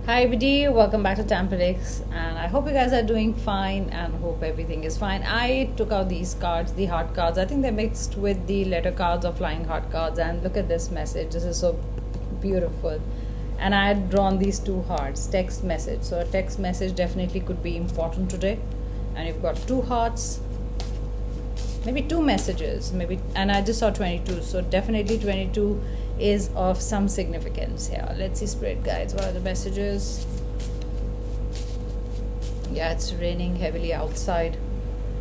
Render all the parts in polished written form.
Hi everybody, welcome back to Tampedix, and I hope you guys are doing fine and hope everything is fine. I took out these cards, the heart cards. I think they're mixed with the letter cards or flying heart cards, and look at this message. This is so beautiful. And I had drawn these two hearts, text message. So a text message definitely could be important today. And you've got two hearts, maybe two messages, maybe, and I just saw 22, so definitely 22 is of some significance here. Let's see, spirit guides, what are the messages? Yeah, it's raining heavily outside.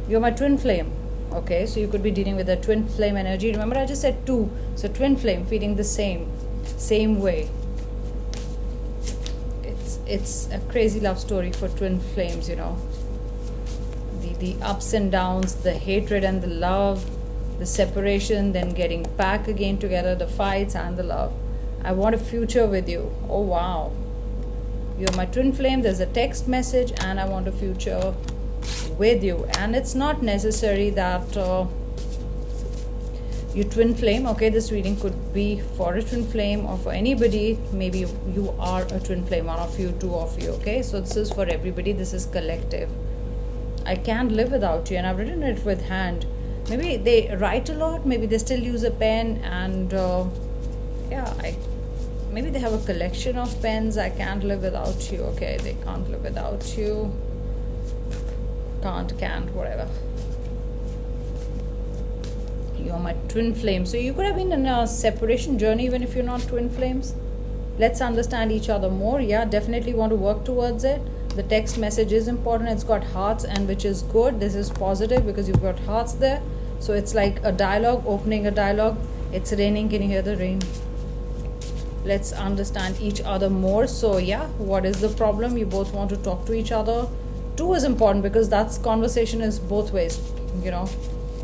You're my twin flame. Okay, so you could be dealing with a twin flame energy. Remember I just said two, so twin flame feeling the same way. It's a crazy love story for twin flames, you know. The ups and downs, the hatred and the love, the separation, then getting back again together, the fights and the love. I want a future with you. Oh wow, you're my twin flame. There's a text message, and I want a future with you. And it's not necessary that you twin flame. Okay, this reading could be for a twin flame or for anybody. Maybe you are a twin flame, one of you, two of you. Okay, so this is for everybody. This is collective. I can't live without you, and I've written it with hand. Maybe they write a lot, maybe they still use a pen, and maybe they have a collection of pens. I can't live without you. Okay, they can't live without you. Can't, whatever. You're my twin flame. So you could have been in a separation journey even if you're not twin flames. Let's understand each other more. Yeah, definitely want to work towards it. The text message is important. It's got hearts, and which is good. This is positive because you've got hearts there. So it's like a dialogue, opening a dialogue. It's raining. Can you hear the rain? Let's understand each other more. So yeah, what is the problem? You both want to talk to each other. Two is important because that's conversation is both ways. You know,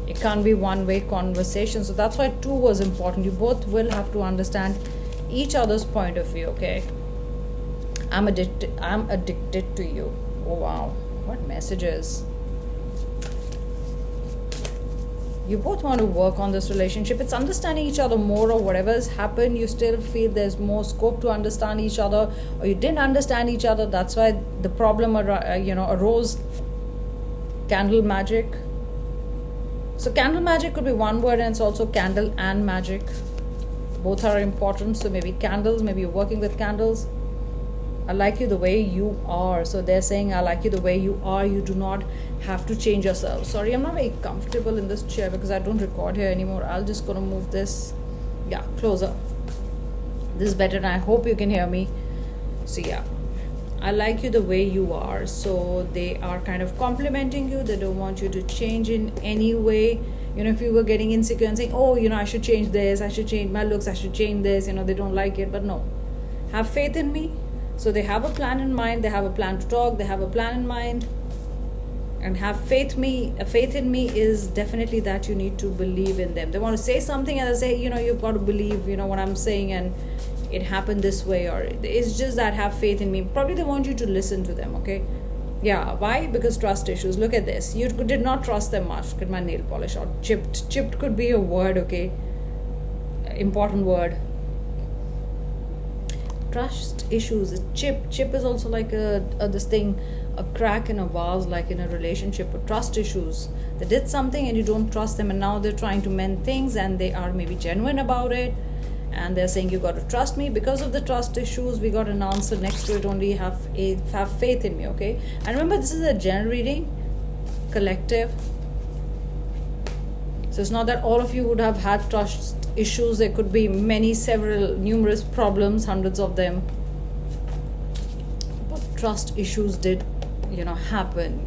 it can't be one-way conversation. So that's why two was important. You both will have to understand each other's point of view. Okay. I'm addicted to you. Oh wow, what messages? You both want to work on this relationship. It's understanding each other more, or whatever has happened, you still feel there's more scope to understand each other, or you didn't understand each other. That's why the problem arose. Candle magic. So candle magic could be one word, and it's also candle and magic. Both are important. So maybe candles, maybe you're working with candles. I like you the way you are. So they're saying I like you the way you are. You do not have to change yourself. Sorry, I'm not very comfortable in this chair because I don't record here anymore. I'll just gonna move this, yeah, closer. This is better, and I hope you can hear me. So yeah, I like you the way you are. So they are kind of complimenting you. They don't want you to change in any way. You know, if you were getting insecure and saying, oh, you know, I should change this, I should change my looks, I should change this, you know, they don't like it. But no, have faith in me. So they have a plan in mind, they have a plan to talk, they have a plan in mind, and have faith in me is definitely that you need to believe in them. They want to say something and they say, you know, you've got to believe, you know, what I'm saying, and it happened this way, or it's just that have faith in me. Probably they want you to listen to them, okay? Yeah, why? Because trust issues. Look at this. You did not trust them much. Look at my nail polish out. Chipped could be a word, okay? Important word. Trust issues. Chip is also like a crack in a vase, like in a relationship. But trust issues, they did something and you don't trust them, and now they're trying to mend things, and they are maybe genuine about it, and they're saying you got to trust me. Because of the trust issues, we got an answer next to it. Only have faith in me. Okay, and remember, this is a general reading, collective. So it's not that all of you would have had trust issues. There could be numerous problems, hundreds of them, but trust issues did, you know, happen,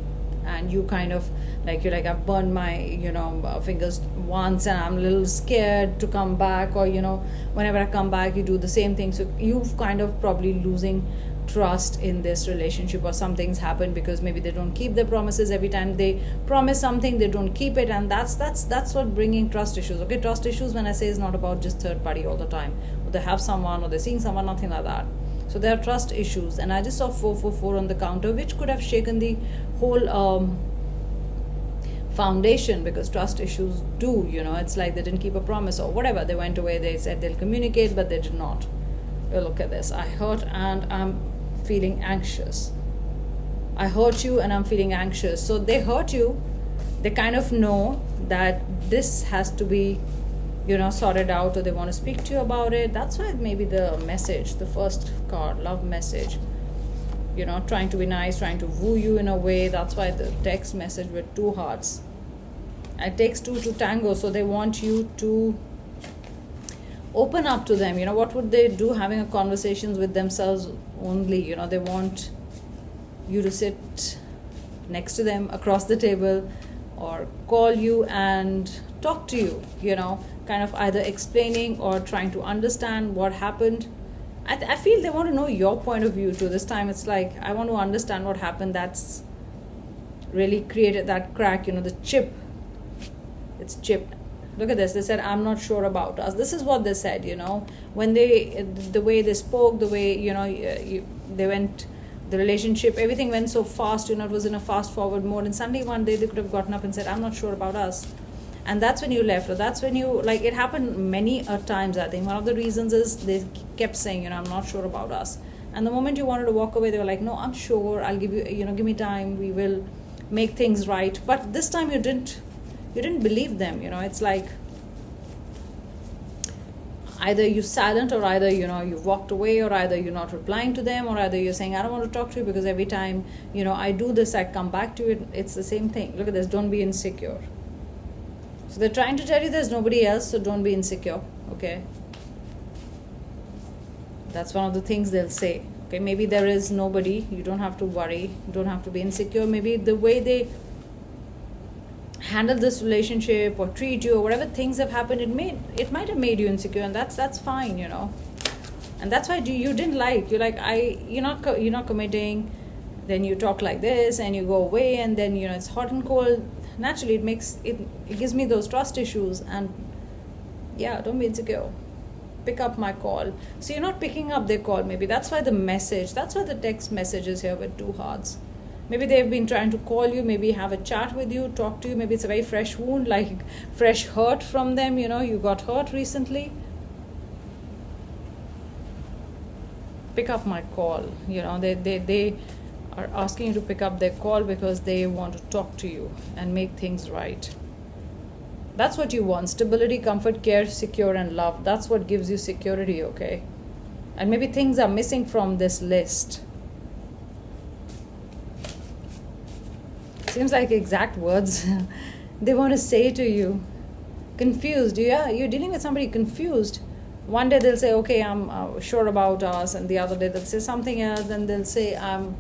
and you kind of you're like, I've burned my, you know, fingers once, and I'm a little scared to come back, or, you know, whenever I come back you do the same thing. So you've kind of probably losing trust in this relationship, or something's happened because maybe they don't keep their promises. Every time they promise something, they don't keep it, and that's what bringing trust issues. Okay, trust issues, when I say, is not about just third party all the time, or they have someone, or they're seeing someone, nothing like that. So there are trust issues, and I just saw 444 on the counter, which could have shaken the whole foundation, because trust issues do, you know, it's like they didn't keep a promise or whatever. They went away, they said they'll communicate, but they did not. Look at this. I hurt and I'm feeling anxious. I hurt you and I'm feeling anxious. So they hurt you. They kind of know that this has to be, sorted out, or they want to speak to you about it. That's why maybe the message, the first card, love message, trying to be nice, trying to woo you in a way. That's why the text message with 2 hearts. It takes 2 to tango, so they want you to open up to them. What would they do? Having a conversations with themselves only. They want you to sit next to them across the table, or call you and talk to you, kind of either explaining or trying to understand what happened. I feel they want to know your point of view too. This time it's like, I want to understand what happened that's really created that crack, the chip. It's chipped. Look at this. They said, I'm not sure about us. This is what they said, when the way they spoke, the way, they went, the relationship, everything went so fast, it was in a fast forward mode. And suddenly one day they could have gotten up and said, I'm not sure about us. And that's when you left. Or that's when you, it happened many a times, I think. One of the reasons is they kept saying, I'm not sure about us. And the moment you wanted to walk away, they were like, no, I'm sure. I'll give you, give me time. We will make things right. But this time you didn't believe them. It's like either you're silent, or either, you've walked away, or either you're not replying to them, or either you're saying, I don't want to talk to you because every time, I do this, I come back to it. It's the same thing. Look at this. Don't be insecure. So they're trying to tell you there's nobody else, so don't be insecure. Okay. That's one of the things they'll say. Okay. Maybe there is nobody. You don't have to worry. You don't have to be insecure. Maybe the way they handle this relationship or treat you or whatever things have happened, it might have made you insecure, and that's fine, and that's why you didn't like, you're like, you're not committing, then you talk like this and you go away, and then it's hot and cold. Naturally it gives me those trust issues. And yeah, don't be insecure. Pick up my call. So you're not picking up their call. Maybe that's why the text message is here with 2 hearts. Maybe they've been trying to call you, maybe have a chat with you, talk to you. Maybe it's a very fresh wound, like fresh hurt from them. You got hurt recently. Pick up my call. They are asking you to pick up their call because they want to talk to you and make things right. That's what you want. Stability, comfort, care, secure, and love. That's what gives you security, okay? And maybe things are missing from this list. Seems like exact words they want to say to you. Confused. Yeah, you're dealing with somebody confused. One day they'll say, okay, I'm sure about us, and the other day they'll say something else, then they'll say, I'm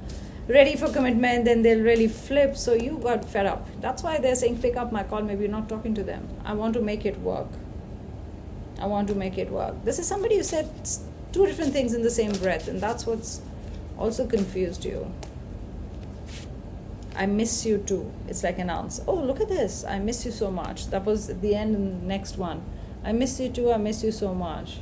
ready for commitment, then they'll really flip. So you got fed up. That's why they're saying, pick up my call. Maybe you're not talking to them. I want to make it work. This is somebody who said 2 different things in the same breath, and that's what's also confused you. I miss you too. It's like an answer. Oh, look at this. I miss you so much. That was at the end in the next one. I miss you too. I miss you so much.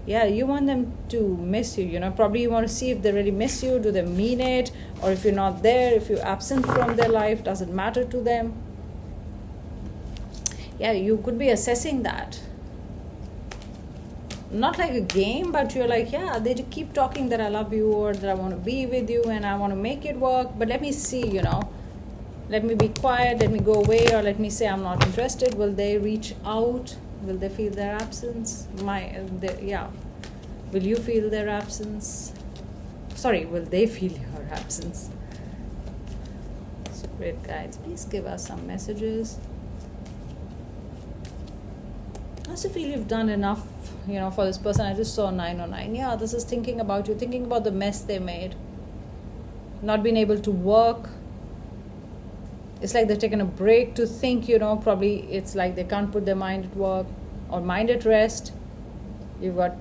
Yeah, you want them to miss you. Probably you want to see if they really miss you. Do they mean it? Or if you're not there, if you're absent from their life, does it matter to them? Yeah, you could be assessing that. Not like a game, but you're like, yeah, they keep talking that I love you, or that I want to be with you and I want to make it work, but let me see, let me be quiet, let me go away, or let me say I'm not interested. Will they reach out? Will they feel their absence? Will you feel their absence? Will they feel your absence? Spirit guides, please give us some messages. I also feel you've done enough, for this person. I just saw 909. Yeah, this is thinking about you, thinking about the mess they made. Not being able to work. It's like they're taking a break to think, probably it's like they can't put their mind at work or mind at rest. You've got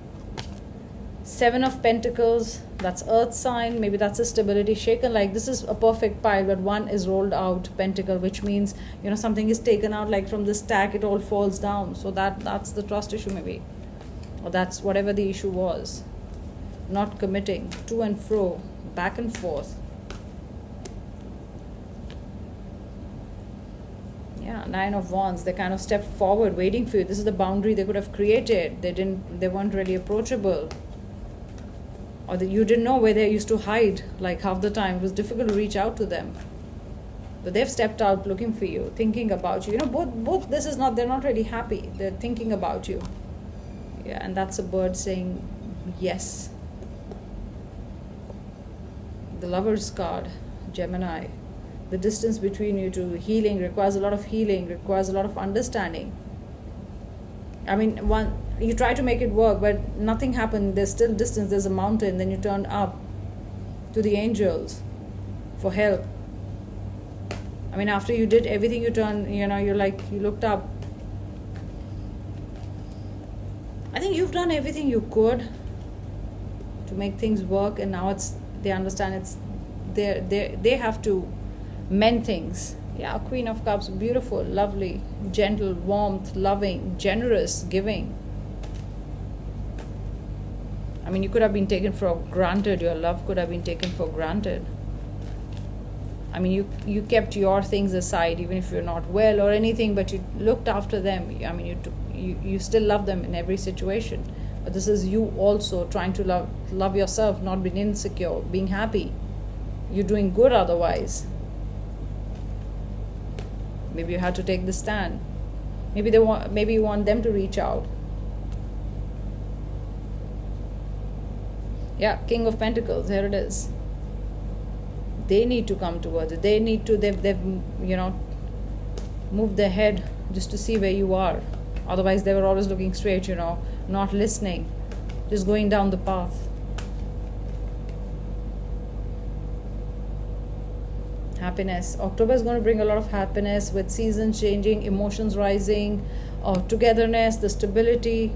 7 of Pentacles. That's Earth sign. Maybe that's a stability shaken. Like this is a perfect pile, but 1 is rolled out Pentacle, which means, something is taken out, like from the stack, it all falls down. So that's the trust issue maybe. Or that's whatever the issue was. Not committing. To and fro. Back and forth. Yeah, 9 of Wands. They kind of stepped forward, waiting for you. This is the boundary they could have created. They weren't really approachable. or that you didn't know where they used to hide, like half the time it was difficult to reach out to them, but they've stepped out looking for you, thinking about you. Both this is not, they're not really happy, they're thinking about you. Yeah, and that's a bird saying yes. The Lover's card, Gemini. The distance between you two, healing, requires a lot of healing, requires a lot of understanding. I mean, you try to make it work, but nothing happened. There's still distance, there's a mountain. Then you turn up to the angels for help. I mean, after you did everything, you looked up. I think you've done everything you could to make things work, and now they understand they have to mend things. Yeah, Queen of Cups, beautiful, lovely, gentle, warmth, loving, generous, giving. I mean, you could have been taken for granted. Your love could have been taken for granted. I mean, you kept your things aside, even if you're not well or anything, but you looked after them. I mean, you still love them in every situation. But this is you also trying to love yourself, not being insecure, being happy. You're doing good otherwise. Maybe you had to take the stand. Maybe you want them to reach out. Yeah, King of Pentacles, here it is. They need to come towards it. They've moved their head just to see where you are. Otherwise they were always looking straight, not listening, just going down the path. Happiness. October is going to bring a lot of happiness with seasons changing, emotions rising, togetherness, the stability.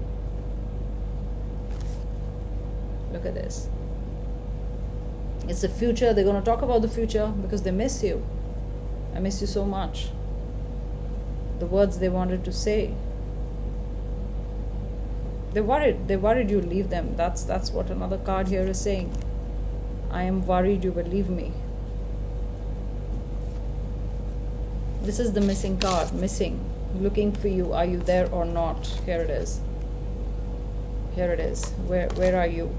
Look at this. It's the future. They're going to talk about the future because they miss you. I miss you so much. The words they wanted to say. They're worried. They're worried you'll leave them. That's what another card here is saying. I am worried you will leave me. This is the missing card. Missing. Looking for you. Are you there or not? Here it is. Here it is. Where are you?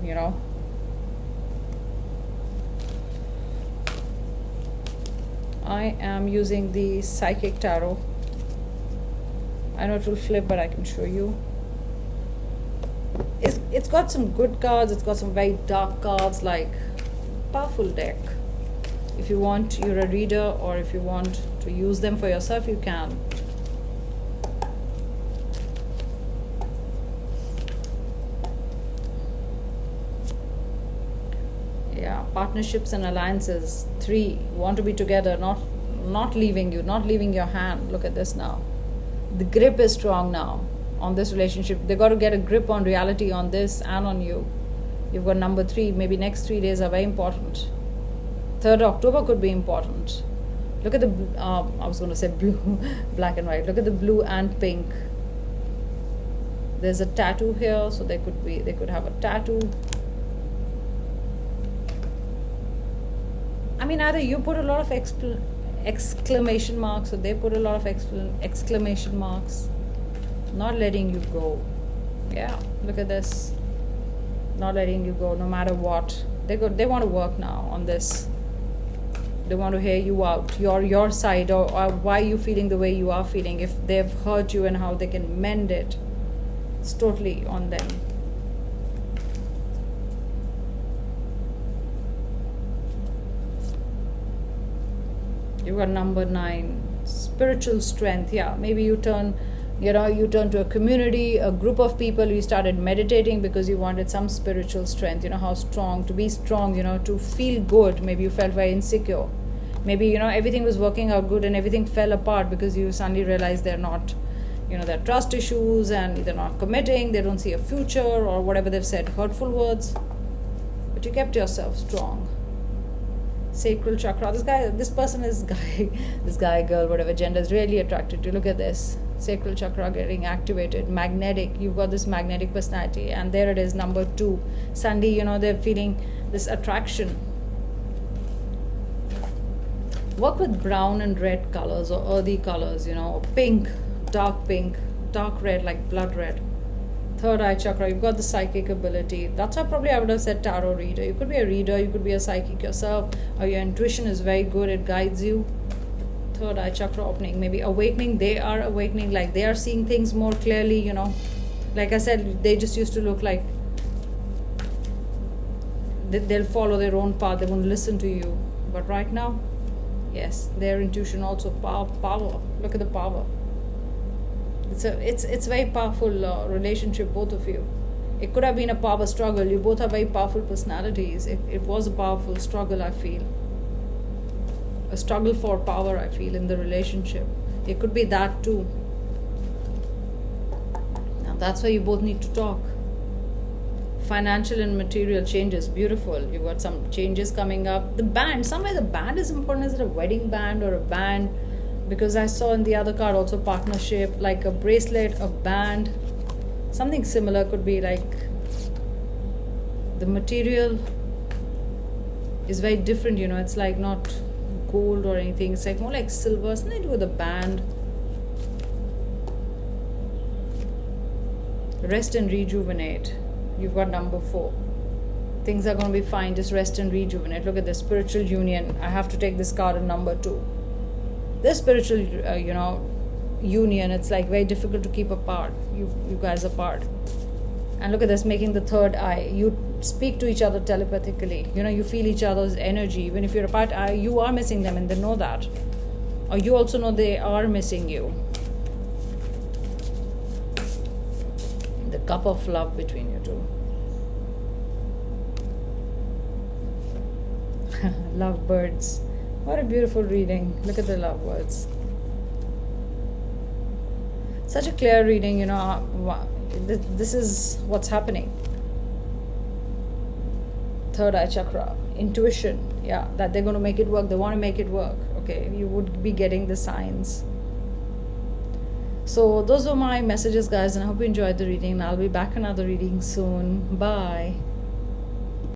I am using the Psychic Tarot. I know it will flip, but I can show you. It's got some good cards. It's got some very dark cards, like powerful deck. If you want, you're a reader, or if you want to use them for yourself, you can. Yeah, partnerships and alliances. 3, want to be together, not leaving you, not leaving your hand. Look at this now. The grip is strong now on this relationship. They got to get a grip on reality, on this and on you. You've got number 3. Maybe next 3 days are very important. 3rd October could be important. Look at the I was going to say blue, black and white. Look at the blue and pink. There's a tattoo here, so they could have a tattoo. I mean, either you put a lot of exclamation marks, or they put a lot of exclamation marks. Not letting you go. Yeah, look at this. Not letting you go, no matter what. They want to work now on this. They want to hear you out, your side, or why you feeling the way you are feeling. If they've hurt you and how they can mend it. It's totally on them. You've got number 9, spiritual strength. Yeah, maybe you turn to a community, a group of people. You started meditating because you wanted some spiritual strength. How strong, to be strong, to feel good. Maybe you felt very insecure. Maybe, everything was working out good and everything fell apart because you suddenly realized they're not, there are trust issues and they're not committing, they don't see a future, or whatever they've said, hurtful words. But you kept yourself strong. Sacral chakra. This guy, girl, whatever gender, is really attracted to. Look at this. Sacral chakra getting activated. Magnetic. You've got this magnetic personality. And there it is, number 2. Suddenly, they're feeling this attraction. Work with brown and red colors, or earthy colors, or pink, dark red, like blood red. Third eye chakra, you've got the psychic ability. That's why probably I would have said tarot reader. You could be a reader, you could be a psychic yourself, or your intuition is very good, it guides you. Third eye chakra opening, maybe awakening. They are awakening, like they are seeing things more clearly, you know. Like I said, they just used to look like they'll follow their own path, they won't listen to you. But right now, yes, their intuition also power. Look at the power. It's very powerful relationship, both of you. It could have been a power struggle. You both have very powerful personalities. It was a powerful struggle, I feel. A struggle for power, I feel, in the relationship. It could be that too. Now that's why you both need to talk. Financial and material changes, beautiful. You've got some changes coming up. The band, somewhere the band is important. Is it a wedding band or a band? Because I saw in the other card also partnership, like a bracelet, a band, something similar. Could be like the material is very different, you know. It's like not gold or anything. It's like more like silver, something to do with a band. Rest and rejuvenate. You've got number 4. Things are going to be fine. Just rest and rejuvenate. Look at the spiritual union. I have to take this card in number 2. This spiritual, union, it's like very difficult to keep apart. You guys apart. And look at this, making the third eye. You speak to each other telepathically. You know, you feel each other's energy. Even if you're apart, you are missing them and they know that. Or you also know they are missing you. The cup of love between you two. Lovebirds. What a beautiful reading. Look at the love words. Such a clear reading, you know. This is what's happening. Third eye chakra. Intuition. Yeah, that they're going to make it work. They want to make it work. Okay, you would be getting the signs. So those were my messages, guys, and I hope you enjoyed the reading. I'll be back another reading soon. Bye.